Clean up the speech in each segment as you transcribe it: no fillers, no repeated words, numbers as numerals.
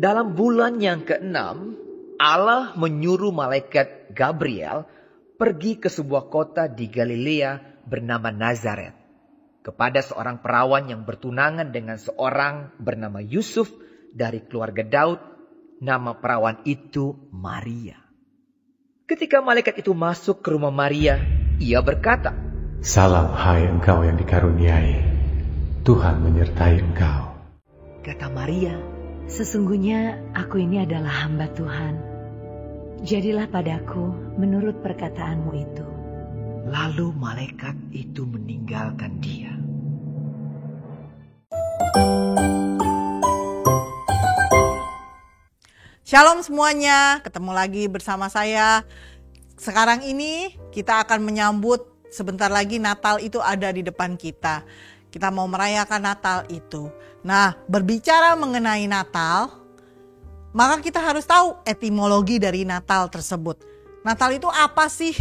Dalam bulan yang ke-6, Allah menyuruh malaikat Gabriel pergi ke sebuah kota di Galilea bernama Nazaret, kepada seorang perawan yang bertunangan dengan seorang bernama Yusuf dari keluarga Daud. Nama perawan itu Maria. Ketika malaikat itu masuk ke rumah Maria, ia berkata, "Salam hai engkau yang dikaruniai, Tuhan menyertai engkau." Kata Maria, "Sesungguhnya aku ini adalah hamba Tuhan. Jadilah padaku menurut perkataanmu itu." Lalu malaikat itu meninggalkan dia. Shalom semuanya, ketemu lagi bersama saya. Sekarang ini kita akan menyambut, sebentar lagi Natal itu ada di depan kita. Kita mau merayakan Natal itu. Nah, berbicara mengenai Natal, maka kita harus tahu etimologi dari Natal tersebut. Natal itu apa sih?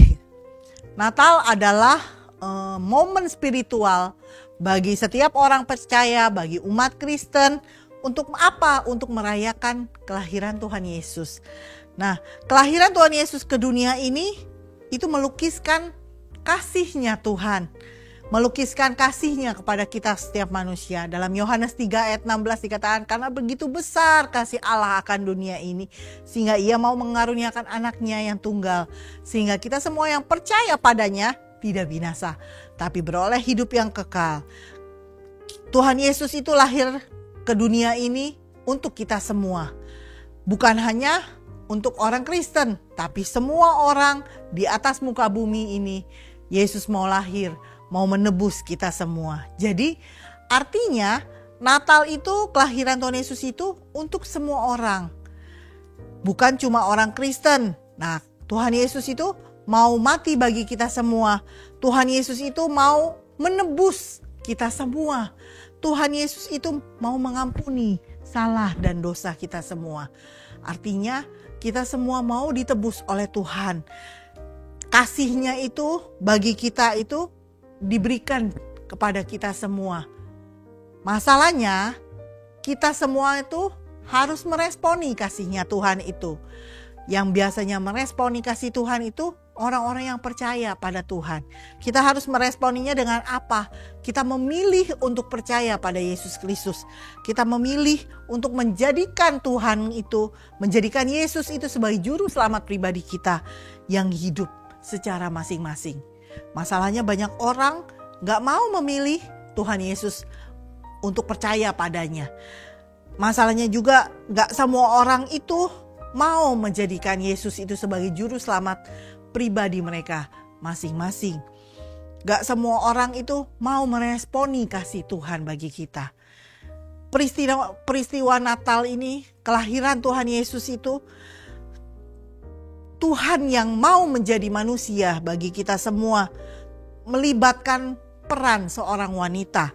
Natal adalah momen spiritual bagi setiap orang percaya, bagi umat Kristen. Untuk apa? Untuk merayakan kelahiran Tuhan Yesus. Nah, kelahiran Tuhan Yesus ke dunia ini itu melukiskan kasih-Nya Tuhan. Melukiskan kasih-Nya kepada kita setiap manusia. Dalam Yohanes 3 ayat 16 dikatakan, karena begitu besar kasih Allah akan dunia ini, sehingga ia mau mengaruniakan anaknya yang tunggal, sehingga kita semua yang percaya padanya tidak binasa, tapi beroleh hidup yang kekal. Tuhan Yesus itu lahir ke dunia ini untuk kita semua. Bukan hanya untuk orang Kristen, tapi semua orang di atas muka bumi ini. Yesus mau lahir, mau menebus kita semua. Jadi artinya Natal itu, kelahiran Tuhan Yesus itu untuk semua orang. Bukan cuma orang Kristen. Nah, Tuhan Yesus itu mau mati bagi kita semua. Tuhan Yesus itu mau menebus kita semua. Tuhan Yesus itu mau mengampuni salah dan dosa kita semua. Artinya kita semua mau ditebus oleh Tuhan. Kasih-Nya itu bagi kita itu diberikan kepada kita semua. Masalahnya kita semua itu harus meresponi kasih-Nya Tuhan itu. Yang biasanya meresponi kasih Tuhan itu orang-orang yang percaya pada Tuhan. Kita harus meresponinya dengan apa? Kita memilih untuk percaya pada Yesus Kristus. Kita memilih untuk menjadikan Tuhan itu, menjadikan Yesus itu sebagai juru selamat pribadi kita yang hidup secara masing-masing. Masalahnya banyak orang gak mau memilih Tuhan Yesus untuk percaya padanya. Masalahnya juga gak semua orang itu mau menjadikan Yesus itu sebagai juru selamat pribadi mereka masing-masing. Gak semua orang itu mau meresponi kasih Tuhan bagi kita. Peristiwa Natal ini, kelahiran Tuhan Yesus itu, Tuhan yang mau menjadi manusia bagi kita semua, melibatkan peran seorang wanita.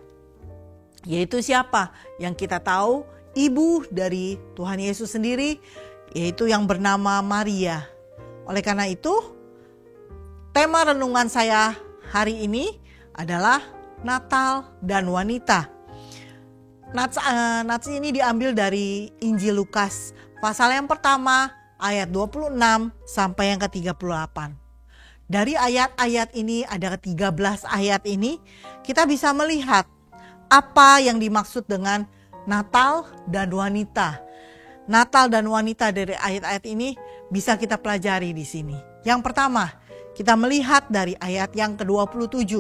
Yaitu siapa? Yang kita tahu ibu dari Tuhan Yesus sendiri, yaitu yang bernama Maria. Oleh karena itu, tema renungan saya hari ini adalah Natal dan wanita. Nats ini diambil dari Injil Lukas, pasal yang pertama ayat 26 sampai yang ke-38. Dari ayat-ayat ini, ada 13 ayat ini, kita bisa melihat apa yang dimaksud dengan Natal dan wanita. Natal dan wanita dari ayat-ayat ini bisa kita pelajari di sini. Yang pertama, kita melihat dari ayat yang ke-27.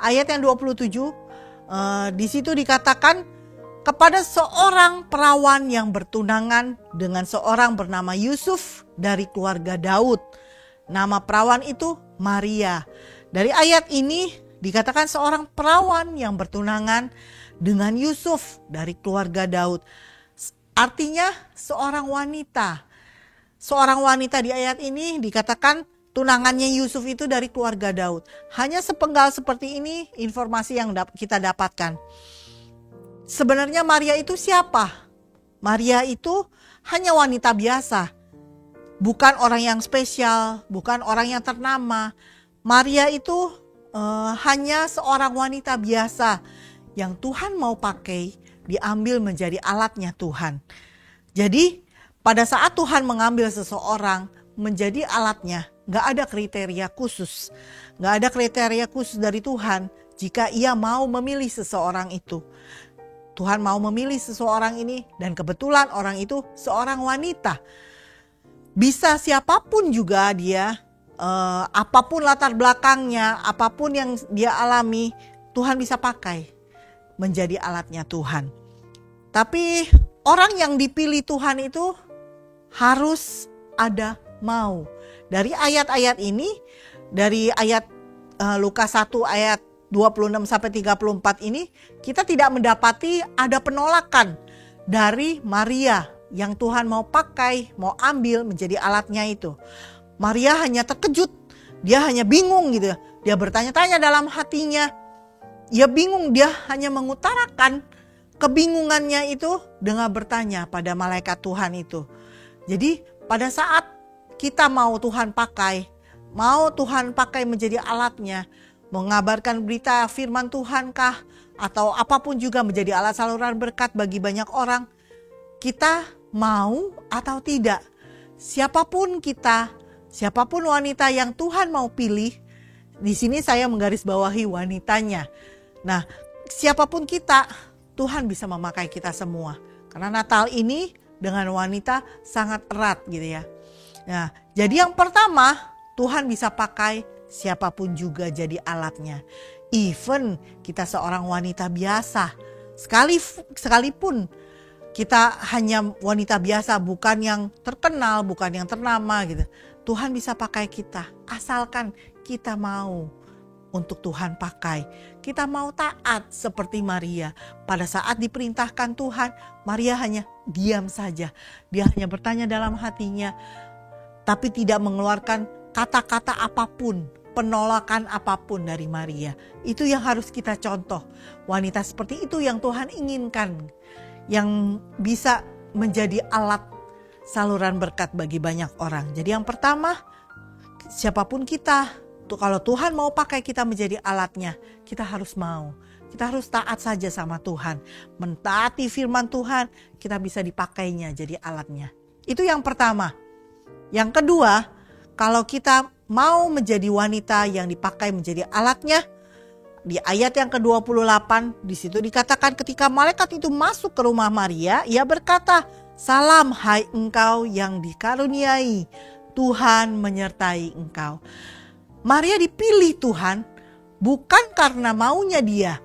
Ayat yang 27, di situ dikatakan kepada seorang perawan yang bertunangan dengan seorang bernama Yusuf dari keluarga Daud. Nama perawan itu Maria. Dari ayat ini dikatakan seorang perawan yang bertunangan dengan Yusuf dari keluarga Daud. Artinya seorang wanita. Seorang wanita di ayat ini dikatakan tunangannya Yusuf itu dari keluarga Daud. Hanya sepenggal seperti ini informasi yang kita dapatkan. Sebenarnya Maria itu siapa? Maria itu hanya wanita biasa. Bukan orang yang spesial, bukan orang yang ternama. Maria itu hanya seorang wanita biasa yang Tuhan mau pakai, diambil menjadi alatnya Tuhan. Jadi pada saat Tuhan mengambil seseorang menjadi alatnya, gak ada kriteria khusus. Gak ada kriteria khusus dari Tuhan jika ia mau memilih seseorang itu. Tuhan mau memilih seseorang ini dan kebetulan orang itu seorang wanita. Bisa siapapun juga dia, apapun latar belakangnya, apapun yang dia alami, Tuhan bisa pakai menjadi alatnya Tuhan. Tapi orang yang dipilih Tuhan itu harus ada mau. Dari ayat-ayat ini, dari ayat Lukas 1 ayat 26 sampai 34 ini, kita tidak mendapati ada penolakan dari Maria yang Tuhan mau pakai, mau ambil menjadi alatnya itu. Maria hanya terkejut, dia hanya bingung gitu. Dia bertanya-tanya dalam hatinya. Dia bingung, dia hanya mengutarakan kebingungannya itu dengan bertanya pada malaikat Tuhan itu. Jadi pada saat kita mau Tuhan pakai menjadi alatnya, mengabarkan berita firman Tuhan kah, atau apapun juga menjadi alat saluran berkat bagi banyak orang, kita mau atau tidak. Siapapun kita, siapapun wanita yang Tuhan mau pilih, di sini saya menggarisbawahi wanitanya. Nah, siapapun kita, Tuhan bisa memakai kita semua. Karena Natal ini dengan wanita sangat erat gitu ya. Nah, jadi yang pertama, Tuhan bisa pakai siapapun juga jadi alatnya. Even kita seorang wanita biasa, sekalipun kita hanya wanita biasa, bukan yang terkenal, bukan yang ternama gitu. Tuhan bisa pakai kita, asalkan kita mau untuk Tuhan pakai. Kita mau taat seperti Maria. Pada saat diperintahkan Tuhan, Maria hanya diam saja. Dia hanya bertanya dalam hatinya, tapi tidak mengeluarkan kata-kata apapun, penolakan apapun dari Maria. Itu yang harus kita contoh. Wanita seperti itu yang Tuhan inginkan, yang bisa menjadi alat saluran berkat bagi banyak orang. Jadi yang pertama, siapapun kita, kalau Tuhan mau pakai kita menjadi alatnya, kita harus mau. Kita harus taat saja sama Tuhan. Mentaati firman Tuhan, kita bisa dipakainya jadi alatnya. Itu yang pertama. Yang kedua, kalau kita mau menjadi wanita yang dipakai menjadi alatnya, di ayat yang ke-28 di situ dikatakan ketika malaikat itu masuk ke rumah Maria, ia berkata, "Salam hai engkau yang dikaruniai, Tuhan menyertai engkau." Maria dipilih Tuhan bukan karena maunya dia.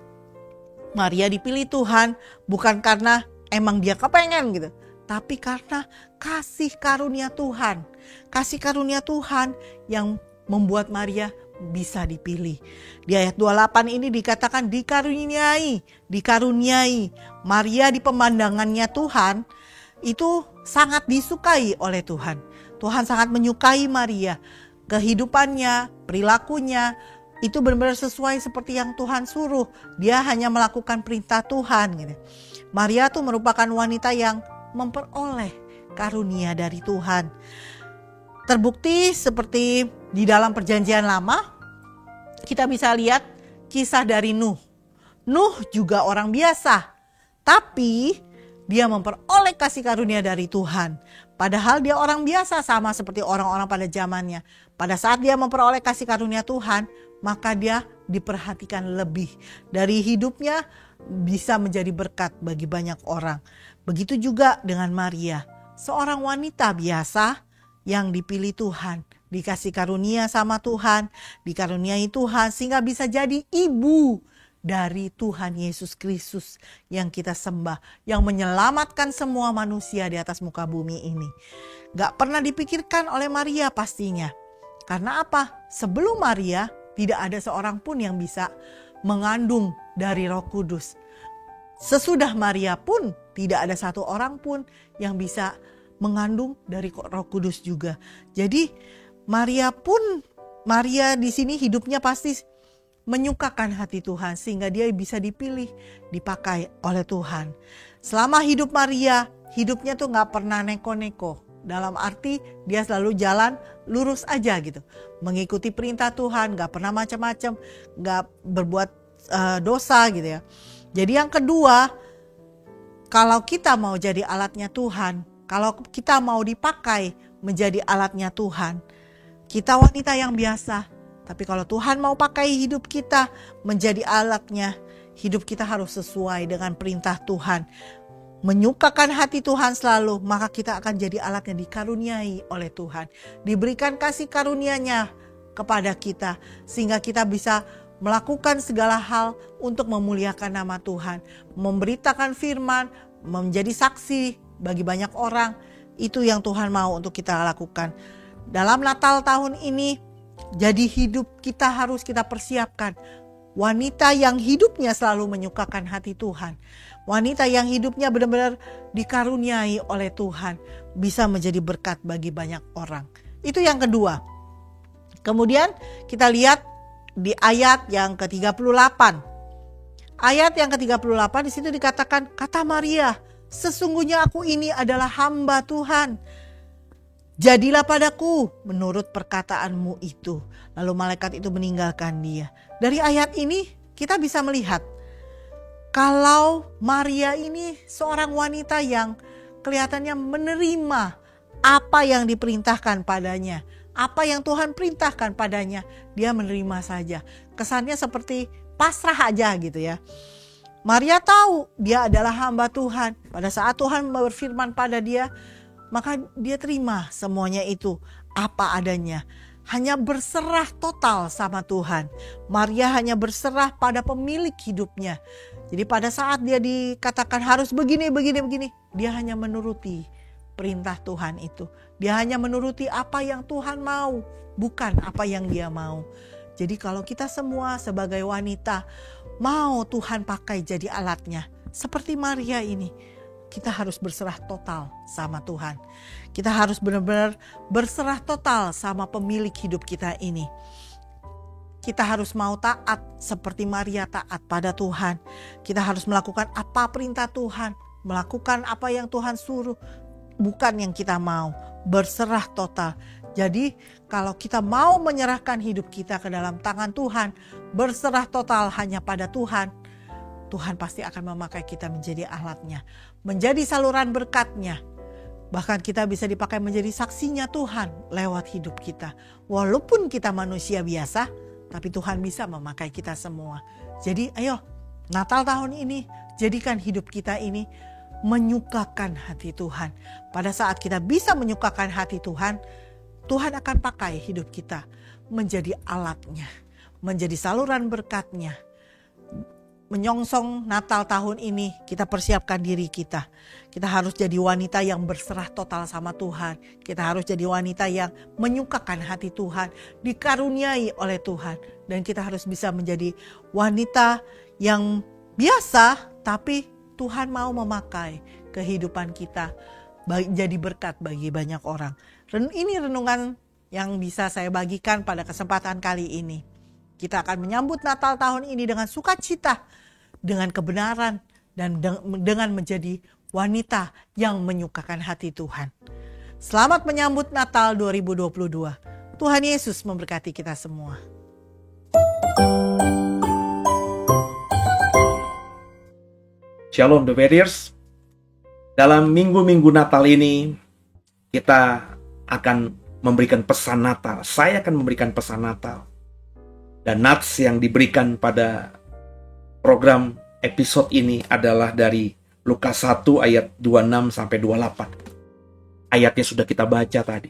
Maria dipilih Tuhan bukan karena emang dia kepengen gitu, tapi karena kasih karunia Tuhan. Kasih karunia Tuhan yang membuat Maria bisa dipilih. Di ayat 28 ini dikatakan dikaruniai. Maria di pemandangannya Tuhan itu sangat disukai oleh Tuhan. Tuhan sangat menyukai Maria. Kehidupannya, perilakunya itu benar-benar sesuai seperti yang Tuhan suruh. Dia hanya melakukan perintah Tuhan gitu. Maria tuh merupakan wanita yang memperoleh karunia dari Tuhan. Terbukti seperti di dalam perjanjian lama, kita bisa lihat kisah dari Nuh. Nuh juga orang biasa, tapi dia memperoleh kasih karunia dari Tuhan. Padahal dia orang biasa sama seperti orang-orang pada zamannya. Pada saat dia memperoleh kasih karunia Tuhan, maka dia diperhatikan lebih. Dari hidupnya bisa menjadi berkat bagi banyak orang. Begitu juga dengan Maria, seorang wanita biasa yang dipilih Tuhan, dikasih karunia sama Tuhan, dikaruniai Tuhan sehingga bisa jadi ibu dari Tuhan Yesus Kristus yang kita sembah, yang menyelamatkan semua manusia di atas muka bumi ini. Gak pernah dipikirkan oleh Maria pastinya. Karena apa? Sebelum Maria, tidak ada seorang pun yang bisa mengandung dari Roh Kudus. Sesudah Maria pun tidak ada satu orang pun yang bisa mengandung dari Roh Kudus juga. Jadi Maria di sini hidupnya pasti menyukakan hati Tuhan sehingga dia bisa dipilih, dipakai oleh Tuhan. Selama hidup Maria, hidupnya tuh gak pernah neko-neko. Dalam arti dia selalu jalan lurus aja gitu. Mengikuti perintah Tuhan, gak pernah macam-macam, gak berbuat dosa gitu ya. Jadi yang kedua, kalau kita mau jadi alatnya Tuhan, kalau kita mau dipakai menjadi alatnya Tuhan, kita wanita yang biasa. Tapi kalau Tuhan mau pakai hidup kita menjadi alatnya, hidup kita harus sesuai dengan perintah Tuhan. Menyukakan hati Tuhan selalu, maka kita akan jadi alatnya, dikaruniai oleh Tuhan. Diberikan kasih karunia-Nya kepada kita, sehingga kita bisa melakukan segala hal untuk memuliakan nama Tuhan. Memberitakan firman, menjadi saksi bagi banyak orang. Itu yang Tuhan mau untuk kita lakukan. Dalam Natal tahun ini, jadi hidup kita harus kita persiapkan. Wanita yang hidupnya selalu menyukakan hati Tuhan. Wanita yang hidupnya benar-benar dikaruniai oleh Tuhan. Bisa menjadi berkat bagi banyak orang. Itu yang kedua. Kemudian kita lihat di ayat yang ke-38. Ayat yang ke-38 di situ dikatakan, kata Maria, sesungguhnya aku ini adalah hamba Tuhan. Jadilah padaku menurut perkataanmu itu. Lalu malaikat itu meninggalkan dia. Dari ayat ini kita bisa melihat kalau Maria ini seorang wanita yang kelihatannya menerima apa yang diperintahkan padanya. Apa yang Tuhan perintahkan padanya, dia menerima saja. Kesannya seperti pasrah aja gitu ya. Maria tahu dia adalah hamba Tuhan. Pada saat Tuhan berfirman pada dia, maka dia terima semuanya itu apa adanya. Hanya berserah total sama Tuhan. Maria hanya berserah pada pemilik hidupnya. Jadi pada saat dia dikatakan harus begini, dia hanya menuruti perintah Tuhan itu. Dia hanya menuruti apa yang Tuhan mau, bukan apa yang dia mau. Jadi kalau kita semua sebagai wanita mau Tuhan pakai jadi alatnya, seperti Maria ini, kita harus berserah total sama Tuhan. Kita harus benar-benar berserah total sama pemilik hidup kita ini. Kita harus mau taat seperti Maria taat pada Tuhan. Kita harus melakukan apa perintah Tuhan, melakukan apa yang Tuhan suruh, bukan yang kita mau. Berserah total. Jadi kalau kita mau menyerahkan hidup kita ke dalam tangan Tuhan, berserah total hanya pada Tuhan, Tuhan pasti akan memakai kita menjadi alatnya, menjadi saluran berkat-Nya. Bahkan kita bisa dipakai menjadi saksinya Tuhan lewat hidup kita. Walaupun kita manusia biasa, tapi Tuhan bisa memakai kita semua. Jadi ayo, Natal tahun ini jadikan hidup kita ini menyukakan hati Tuhan. Pada saat kita bisa menyukakan hati Tuhan, Tuhan akan pakai hidup kita menjadi alatnya, menjadi saluran berkat-Nya. Menyongsong Natal tahun ini, kita persiapkan diri kita. Kita harus jadi wanita yang berserah total sama Tuhan. Kita harus jadi wanita yang menyukakan hati Tuhan, dikaruniai oleh Tuhan. Dan kita harus bisa menjadi wanita yang biasa, tapi Tuhan mau memakai kehidupan kita jadi berkat bagi banyak orang. Ini renungan yang bisa saya bagikan pada kesempatan kali ini. Kita akan menyambut Natal tahun ini dengan sukacita, dengan kebenaran, dan dengan menjadi wanita yang menyukakan hati Tuhan. Selamat menyambut Natal 2022. Tuhan Yesus memberkati kita semua. Shalom The Warriors. Dalam minggu-minggu Natal ini kita akan memberikan pesan Natal. Saya akan memberikan pesan Natal. Dan nats yang diberikan pada program episode ini adalah dari Lukas 1 ayat 26-28. Ayatnya sudah kita baca tadi.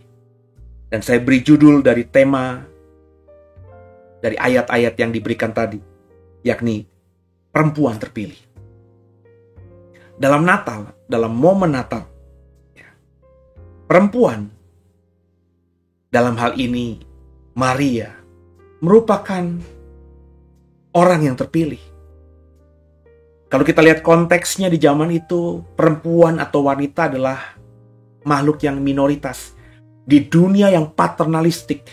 Dan saya beri judul dari tema dari ayat-ayat yang diberikan tadi, yakni perempuan terpilih. Dalam Natal, dalam momen Natal, perempuan, dalam hal ini Maria, merupakan orang yang terpilih. Kalau kita lihat konteksnya di zaman itu, perempuan atau wanita adalah makhluk yang minoritas. Di dunia yang paternalistik,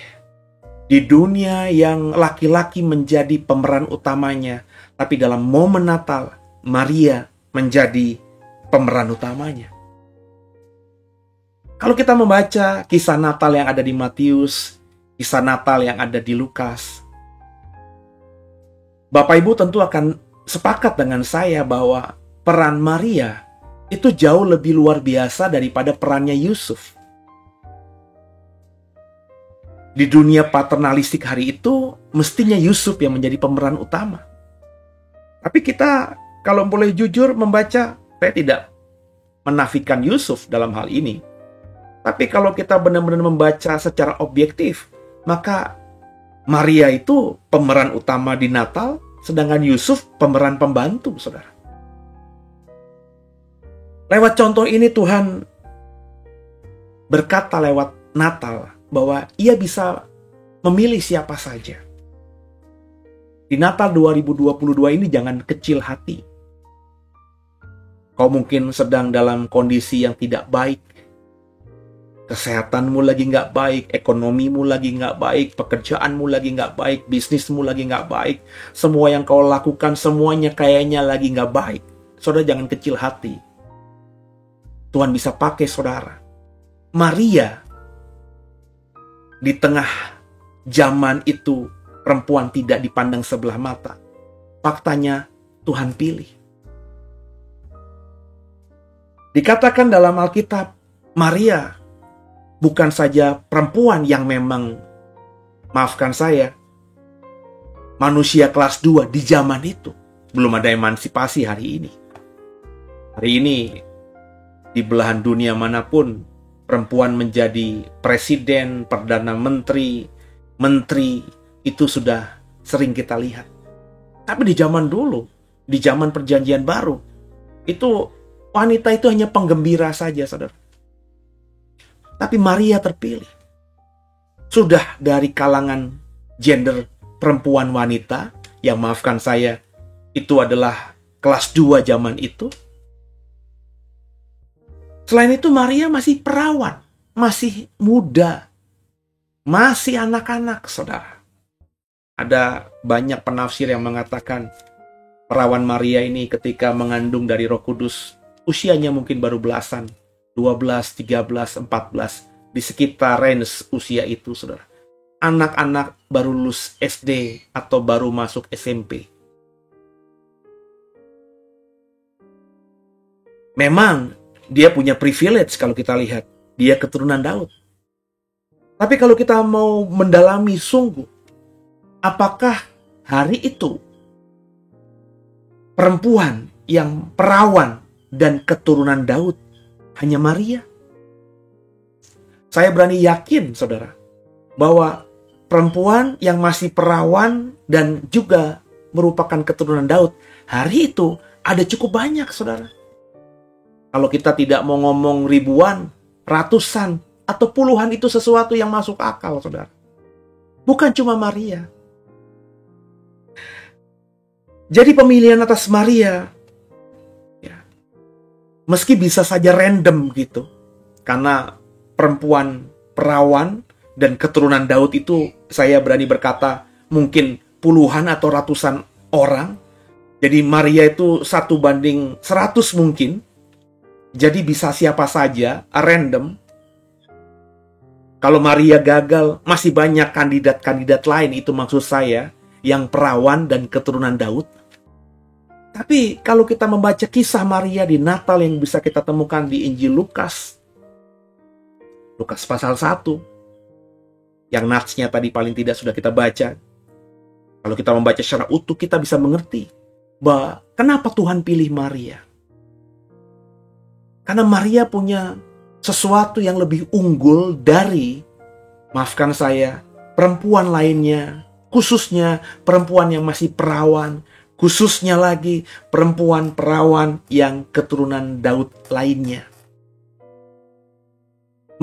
di dunia yang laki-laki menjadi pemeran utamanya, tapi dalam momen Natal, Maria menjadi pemeran utamanya. Kalau kita membaca kisah Natal yang ada di Matius, kisah Natal yang ada di Lukas, Bapak Ibu tentu akan sepakat dengan saya bahwa peran Maria itu jauh lebih luar biasa daripada perannya Yusuf. Di dunia paternalistik hari itu, mestinya Yusuf yang menjadi pemeran utama. Tapi kita, kalau boleh jujur membaca, saya tidak menafikan Yusuf dalam hal ini. Tapi kalau kita benar-benar membaca secara objektif, maka Maria itu pemeran utama di Natal, sedangkan Yusuf pemeran pembantu, saudara. Lewat contoh ini Tuhan berkata lewat Natal, bahwa ia bisa memilih siapa saja. Di Natal 2022 ini jangan kecil hati. Kau mungkin sedang dalam kondisi yang tidak baik. Kesehatanmu lagi nggak baik, ekonomimu lagi nggak baik, pekerjaanmu lagi nggak baik, bisnismu lagi nggak baik. Semua yang kau lakukan semuanya kayaknya lagi nggak baik. Saudara jangan kecil hati. Tuhan bisa pakai saudara. Maria, di tengah zaman itu, perempuan tidak dipandang sebelah mata. Faktanya, Tuhan pilih. Dikatakan dalam Alkitab, Maria bukan saja perempuan yang memang, maafkan saya, manusia kelas 2 di zaman itu. Belum ada emansipasi hari ini. Hari ini, di belahan dunia manapun, perempuan menjadi presiden, perdana menteri, menteri, itu sudah sering kita lihat. Tapi di zaman dulu, di zaman perjanjian baru, itu wanita itu hanya penggembira saja, saudara. Tapi Maria terpilih. Sudah dari kalangan gender perempuan wanita, yang maafkan saya, itu adalah kelas 2 zaman itu. Selain itu Maria masih perawan, masih muda, masih anak-anak, saudara. Ada banyak penafsir yang mengatakan perawan Maria ini ketika mengandung dari Roh Kudus, usianya mungkin baru belasan, 12, 13, 14, di sekitar range usia itu, saudara. Anak-anak baru lulus SD atau baru masuk SMP. Memang dia punya privilege kalau kita lihat. Dia keturunan Daud. Tapi kalau kita mau mendalami sungguh, apakah hari itu perempuan yang perawan dan keturunan Daud hanya Maria? Saya berani yakin, saudara, bahwa perempuan yang masih perawan dan juga merupakan keturunan Daud, hari itu ada cukup banyak, saudara. Kalau kita tidak mau ngomong ribuan, ratusan, atau puluhan, itu sesuatu yang masuk akal, saudara. Bukan cuma Maria. Jadi pemilihan atas Maria, ya, meski bisa saja random gitu, karena perempuan perawan dan keturunan Daud itu, saya berani berkata, mungkin puluhan atau ratusan orang. Jadi Maria itu 1:100 mungkin. Jadi bisa siapa saja, random. Kalau Maria gagal, masih banyak kandidat-kandidat lain, itu maksud saya, yang perawan dan keturunan Daud. Tapi kalau kita membaca kisah Maria di Natal yang bisa kita temukan di Injil Lukas, Lukas pasal 1, yang natsnya tadi paling tidak sudah kita baca. Kalau kita membaca secara utuh, kita bisa mengerti bahwa kenapa Tuhan pilih Maria. Karena Maria punya sesuatu yang lebih unggul dari, maafkan saya, perempuan lainnya, khususnya perempuan yang masih perawan, khususnya lagi perempuan perawan yang keturunan Daud lainnya.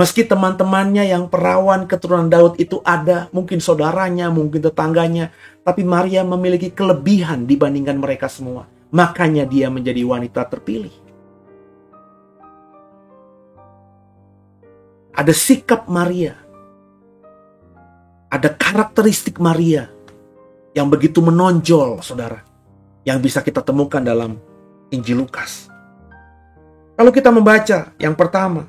Meski teman-temannya yang perawan keturunan Daud itu ada, mungkin saudaranya, mungkin tetangganya, tapi Maria memiliki kelebihan dibandingkan mereka semua. Makanya dia menjadi wanita terpilih. Ada sikap Maria, ada karakteristik Maria yang begitu menonjol, saudara, yang bisa kita temukan dalam Injil Lukas. Kalau kita membaca yang pertama,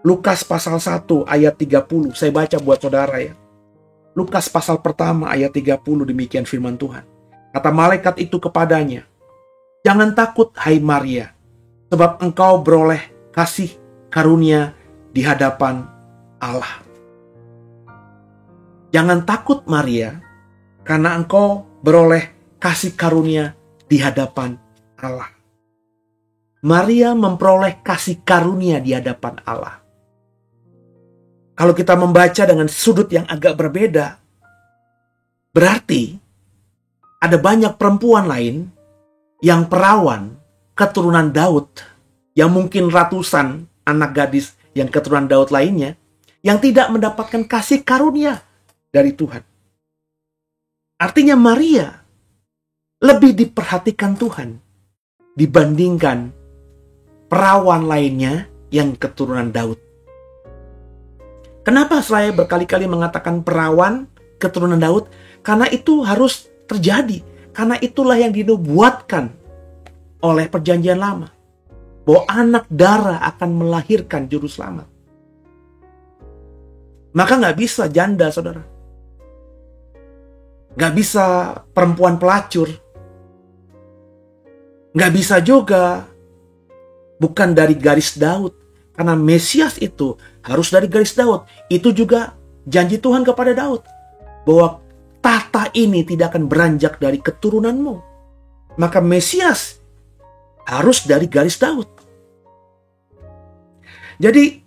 Lukas pasal 1 ayat 30. Saya baca buat saudara ya. Lukas pasal pertama ayat 30, demikian firman Tuhan. Kata malaikat itu kepadanya, "Jangan takut hai Maria, sebab engkau beroleh kasih karunia di hadapan Allah." Jangan takut Maria, karena engkau beroleh kasih karunia di hadapan Allah. Maria memperoleh kasih karunia di hadapan Allah. Kalau kita membaca dengan sudut yang agak berbeda, berarti ada banyak perempuan lain yang perawan keturunan Daud, yang mungkin ratusan anak gadis yang keturunan Daud lainnya, yang tidak mendapatkan kasih karunia dari Tuhan. Artinya Maria lebih diperhatikan Tuhan dibandingkan perawan lainnya yang keturunan Daud. Kenapa saya berkali-kali mengatakan perawan keturunan Daud? Karena itu harus terjadi. Karena itulah yang dinubuatkan oleh perjanjian lama. Bahwa anak darah akan melahirkan juru selamat. Maka gak bisa janda, saudara. Gak bisa perempuan pelacur. Gak bisa juga bukan dari garis Daud. Karena Mesias itu harus dari garis Daud. Itu juga janji Tuhan kepada Daud. Bahwa tahta ini tidak akan beranjak dari keturunanmu. Maka Mesias harus dari garis Daud. Jadi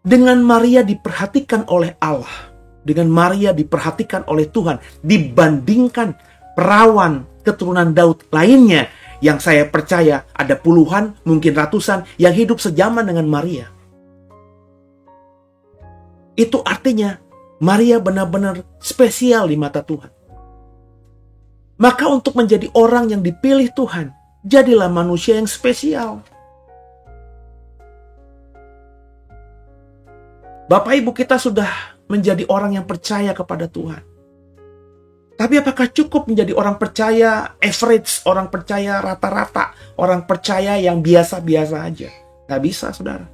dengan Maria diperhatikan oleh Allah, dengan Maria diperhatikan oleh Tuhan, dibandingkan perawan keturunan Daud lainnya, yang saya percaya ada puluhan, mungkin ratusan, yang hidup sejaman dengan Maria. Itu artinya Maria benar-benar spesial di mata Tuhan. Maka untuk menjadi orang yang dipilih Tuhan, jadilah manusia yang spesial. Bapak Ibu, kita sudah menjadi orang yang percaya kepada Tuhan. Tapi apakah cukup menjadi orang percaya average, orang percaya rata-rata, orang percaya yang biasa-biasa aja? Gak bisa, saudara.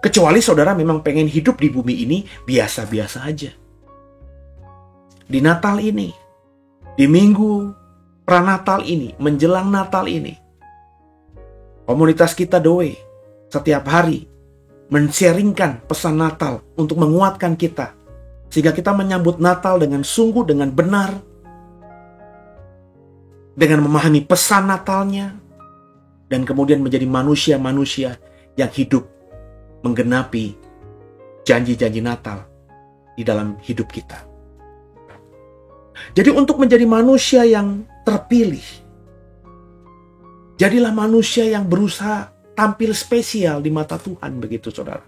Kecuali saudara memang pengen hidup di bumi ini biasa-biasa aja. Di Natal ini, di minggu pranatal ini, menjelang Natal ini, komunitas kita Doe setiap hari men-sharingkan pesan Natal untuk menguatkan kita. Sehingga kita menyambut Natal dengan sungguh, dengan benar. Dengan memahami pesan Natalnya. Dan kemudian menjadi manusia-manusia yang hidup menggenapi janji-janji Natal di dalam hidup kita. Jadi untuk menjadi manusia yang terpilih, jadilah manusia yang berusaha tampil spesial di mata Tuhan, begitu saudara.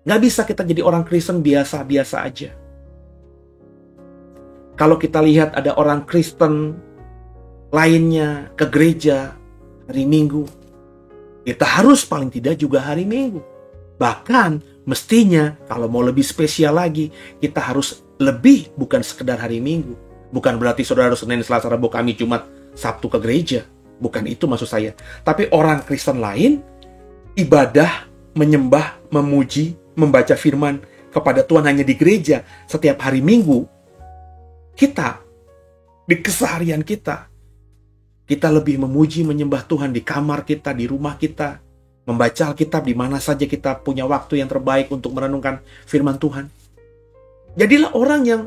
Gak bisa kita jadi orang Kristen biasa-biasa aja. Kalau kita lihat ada orang Kristen lainnya ke gereja hari Minggu, kita harus paling tidak juga hari Minggu. Bahkan mestinya kalau mau lebih spesial lagi, kita harus lebih, bukan sekedar hari Minggu. Bukan berarti saudara harus Senin, Selasa, Rabu, Kamis, Jumat, Sabtu ke gereja. Bukan itu maksud saya. Tapi orang Kristen lain ibadah, menyembah, memuji, membaca firman kepada Tuhan hanya di gereja setiap hari Minggu. Kita, di keseharian kita lebih memuji, menyembah Tuhan di kamar kita, di rumah kita, membaca Alkitab di mana saja kita punya waktu yang terbaik untuk merenungkan firman Tuhan. Jadilah orang yang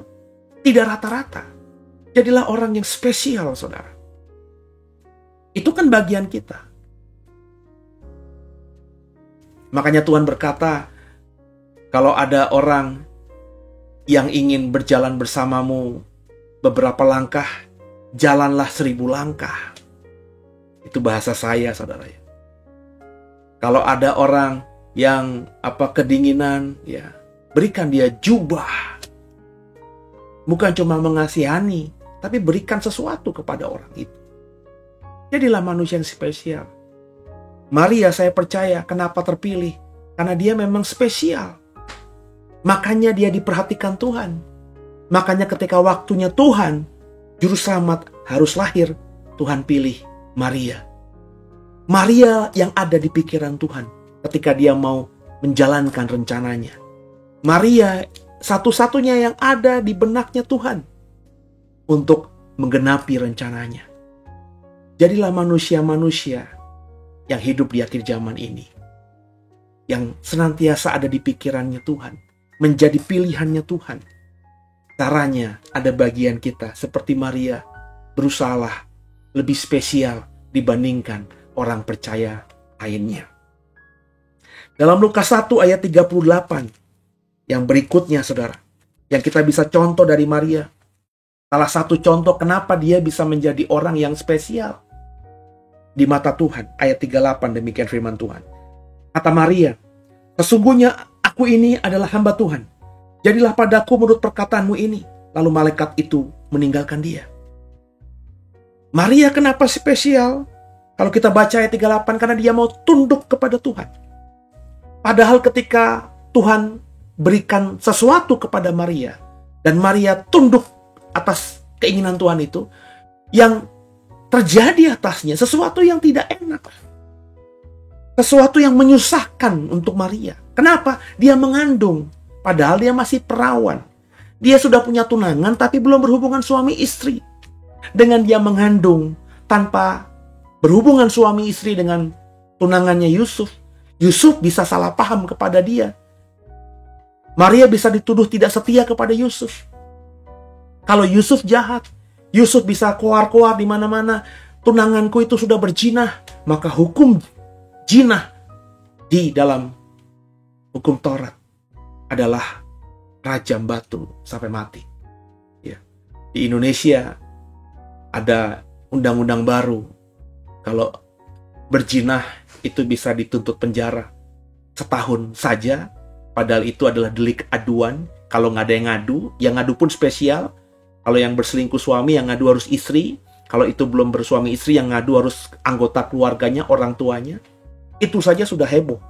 tidak rata-rata. Jadilah orang yang spesial, saudara. Itu kan bagian kita. Makanya Tuhan berkata, kalau ada orang yang ingin berjalan bersamamu beberapa langkah, jalanlah 1000 langkah. Itu bahasa saya, saudara. Kalau ada orang yang kedinginan, ya, berikan dia jubah. Bukan cuma mengasihani, tapi berikan sesuatu kepada orang itu. Jadilah manusia yang spesial. Maria, saya percaya kenapa terpilih, karena dia memang spesial. Makanya dia diperhatikan Tuhan. Makanya ketika waktunya Tuhan, juru selamat harus lahir, Tuhan pilih Maria. Maria yang ada di pikiran Tuhan ketika dia mau menjalankan rencananya. Maria satu-satunya yang ada di benaknya Tuhan untuk menggenapi rencananya. Jadilah manusia-manusia yang hidup di akhir zaman ini, yang senantiasa ada di pikirannya Tuhan, menjadi pilihannya Tuhan. Caranya ada bagian kita seperti Maria, berusahalah lebih spesial dibandingkan orang percaya lainnya. Dalam Lukas 1 ayat 38 yang berikutnya, saudara, yang kita bisa contoh dari Maria, salah satu contoh kenapa dia bisa menjadi orang yang spesial di mata Tuhan. Ayat 38 demikian firman Tuhan. Kata Maria, sesungguhnya aku ini adalah hamba Tuhan. Jadilah padaku menurut perkataanmu ini. Lalu malaikat itu meninggalkan dia. Maria kenapa spesial? Kalau kita baca ayat 38, karena dia mau tunduk kepada Tuhan. Padahal ketika Tuhan berikan sesuatu kepada Maria, dan Maria tunduk atas keinginan Tuhan itu, yang terjadi atasnya sesuatu yang tidak enak. Sesuatu yang menyusahkan untuk Maria. Kenapa? Dia mengandung. Padahal dia masih perawan. Dia sudah punya tunangan tapi belum berhubungan suami istri. Dengan dia mengandung tanpa berhubungan suami istri dengan tunangannya Yusuf, Yusuf bisa salah paham kepada dia. Maria bisa dituduh tidak setia kepada Yusuf. Kalau Yusuf jahat, Yusuf bisa keluar-keluar di mana-mana. Tunanganku itu sudah berzinah, maka hukum jinah di dalam hukum Taurat adalah rajam batu sampai mati. Ya. Di Indonesia ada undang-undang baru. Kalau berzinah itu bisa dituntut penjara setahun saja. Padahal itu adalah delik aduan. Kalau nggak ada yang ngadu pun spesial. Kalau yang berselingkuh suami, yang ngadu harus istri. Kalau itu belum bersuami istri, yang ngadu harus anggota keluarganya, orang tuanya. Itu saja sudah heboh.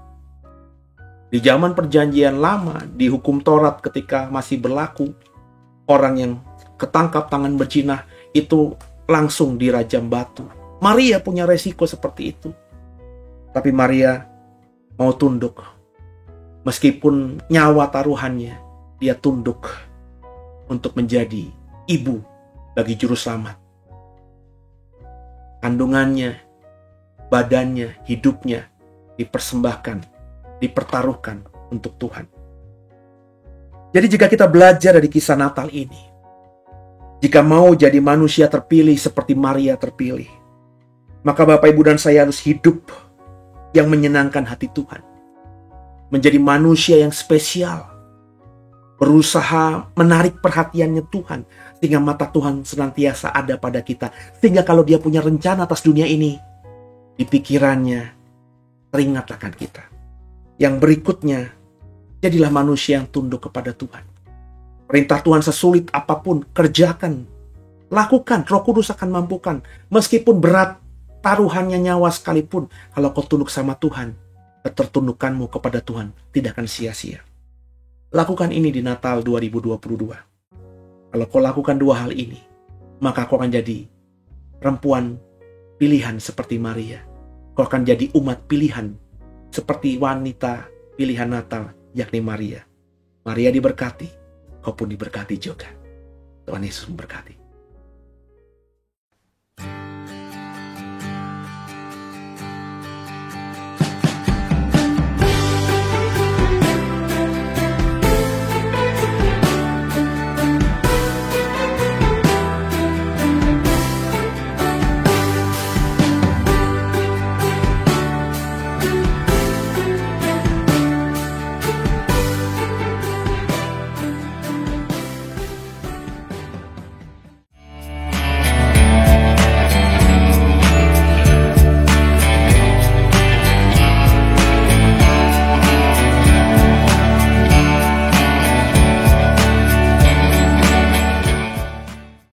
Di zaman perjanjian lama, di hukum Taurat ketika masih berlaku, orang yang ketangkap tangan berzina itu langsung dirajam batu. Maria punya resiko seperti itu. Tapi Maria mau tunduk. Meskipun nyawa taruhannya, dia tunduk untuk menjadi ibu bagi juru selamat. Kandungannya, badannya, hidupnya dipersembahkan, dipertaruhkan untuk Tuhan. Jadi jika kita belajar dari kisah Natal ini, jika mau jadi manusia terpilih seperti Maria terpilih, maka Bapak, Ibu, dan saya harus hidup yang menyenangkan hati Tuhan. Menjadi manusia yang spesial. Berusaha menarik perhatiannya Tuhan. Sehingga mata Tuhan senantiasa ada pada kita. Sehingga kalau dia punya rencana atas dunia ini, di pikirannya teringat akan kita. Yang berikutnya, jadilah manusia yang tunduk kepada Tuhan. Perintah Tuhan sesulit apapun, kerjakan. Lakukan, Roh Kudus akan mampukan. Meskipun berat, taruhannya nyawa sekalipun, kalau kau tunduk sama Tuhan, ketertundukanmu kepada Tuhan tidak akan sia-sia. Lakukan ini di Natal 2022. Kalau kau lakukan dua hal ini, maka kau akan jadi perempuan pilihan seperti Maria. Kau akan jadi umat pilihan seperti wanita pilihan Natal, yakni Maria. Maria diberkati, kau pun diberkati juga. Tuhan Yesus memberkati.